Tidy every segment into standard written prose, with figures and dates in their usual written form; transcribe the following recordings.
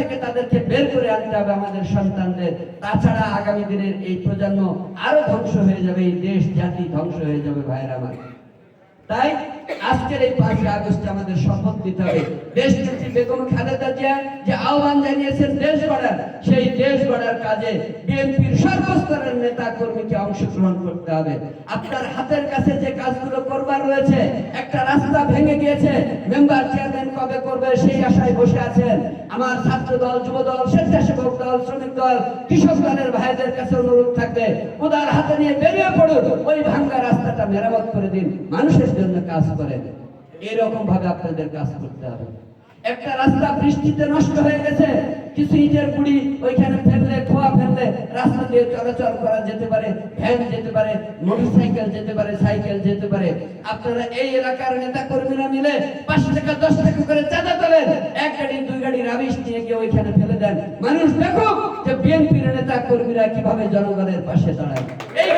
থেকে তাদেরকে বের করে আনতে হবে আমাদের সন্তানদের। তাছাড়া আগামী দিনের এই প্রজন্ম আরো ধ্বংস হয়ে যাবে, এই দেশ জাতি ধ্বংস হয়ে যাবে ভাইয়েরা আমার। তাই আজকের এই 5ই আগস্টে আমাদের শপথ নিতে হবে। দেশনেত্রী বেগম খালেদা জিয়া যে আহ্বান জানিয়েছেন দেশ গড়ার, সেই দেশ গড়ার কাজে বিএনপির সর্বস্তরের নেতা কর্মীকে অংশগ্রহণ করতে হবে। আপনার হাতের কাছে যে কাজগুলো করবার রয়েছে, একটা রাস্তা ভেঙে গিয়েছে, মেম্বার চেয়ারম্যান কবে করবে সেই আশায় বসে আছেন। আমার ছাত্র দল, যুব দল, স্বেচ্ছাসেবক দল, শ্রমিক দল, কৃষক দলের ভাইদের কাছে অনুরোধ থাকবে, উদার হাতে নিয়ে বেরিয়ে পড়ুন, ওই ভাঙ্গা রাস্তাটা মেরামত করে দিন, মানুষের জন্য কাজ করেন। এরকম ভাবে আপনাদের কাজ করতে হবে। একটা রাস্তা বৃষ্টিতে নষ্ট হয়ে গেছে, কিছু ইটের গুঁড়ি ওইখানে ফেললে, খোয়া ফেললে রাস্তা দিয়ে চলাচল করা যেতে পারে, ভ্যান যেতে পারে, মোটরসাইকেল যেতে পারে, সাইকেল যেতে পারে। আপনারা এই এলাকার নেতা কর্মীরা মিলে 5 টাকা 10 টাকা করে চাঁদা তোলেন, 1 গাড়ি 2 গাড়ি রাবিশ নিয়ে গিয়ে ওইখানে ফেলে দেন। মানুষ দেখুক যে বিএনপির নেতা কর্মীরা কিভাবে জনগণের পাশে দাঁড়ায়। এই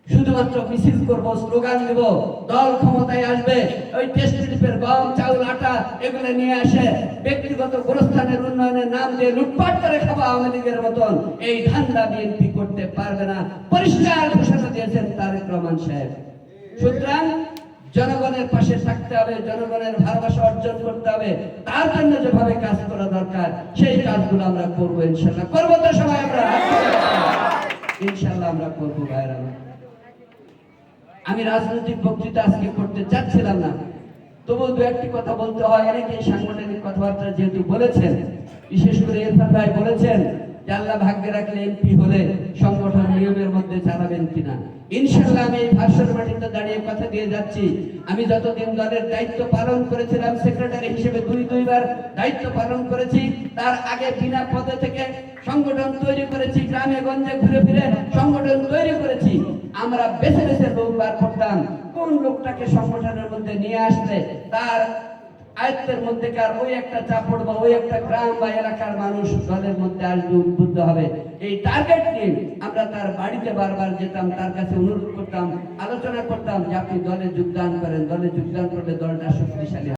শুধুমাত্র মিছিল করবো, স্লোগান দিব, দল ক্ষমতায় আসবে, ওই টেস্ট স্লিপের গম, চাউল, আটা এগুলো নিয়ে আসে ব্যক্তিগত গোরস্থানের উন্নয়নের নাম দিয়ে লুটপাট করে খাওয়া আওয়ামী লীগের মতন এই ধান্দা বিএনপি করতে পারবে না। পরিষ্কার ঘোষণা দিয়েছেন তারেক রহমান সাহেব। সুতরাং জনগণের পাশে থাকতে হবে, জনগণের ভালোবাসা অর্জন করতে হবে। তার জন্য যেভাবে কাজ করা দরকার সেই কাজগুলো আমরা করবো ইনশাল্লাহ। করবো তো সবাই আমরা? ইনশাল্লাহ আমরা করবো ভাইরা। আমি রাজনৈতিক বক্তৃতা আজকে করতে চাচ্ছিলাম না, তবু 2-1টি কথা বলতে হয়। অনেকেই সাংগঠনিক কথাবার্তা যেহেতু বলেছেন, বিশেষ করে ইরফান ভাই বলেছেন যে আল্লাহ ভাগ্যে রাখলে এমপি হলে সংগঠন নিয়মের মধ্যে চালাবেন কিনা। ইনশাআল্লাহ আমি এই ভাষণ মাটিতে দাঁড়িয়ে কথা দিয়ে যাচ্ছি, আমি যতদিন দলের দায়িত্ব পালন করেছিলাম, সেক্রেটারি হিসেবে 2-2বার দায়িত্ব পালন করেছি। তার আগে বিনা পদে থেকে সংগঠন তৈরি করেছি, গ্রামে গঞ্জে ঘুরে ফিরে সংগঠন তৈরি করেছি। আমরা বেছে বেছে লোক বার করতাম, কোন লোকটাকে সংগঠনের মধ্যে নিয়ে আসলে তার আয়ত্তের মধ্যে কার ওই একটা চাপড় বা ওই একটা গ্রাম বা এলাকার মানুষ দলের মধ্যে আসবে, উদ্বুদ্ধ হবে। এই টার্গেট নিয়ে আমরা তার বাড়িতে বারবার যেতাম, তার কাছে অনুরোধ করতাম, আলোচনা করতাম যে আপনি দলে যোগদান করেন, দলে যোগদান করলে দলটা শক্তিশালী।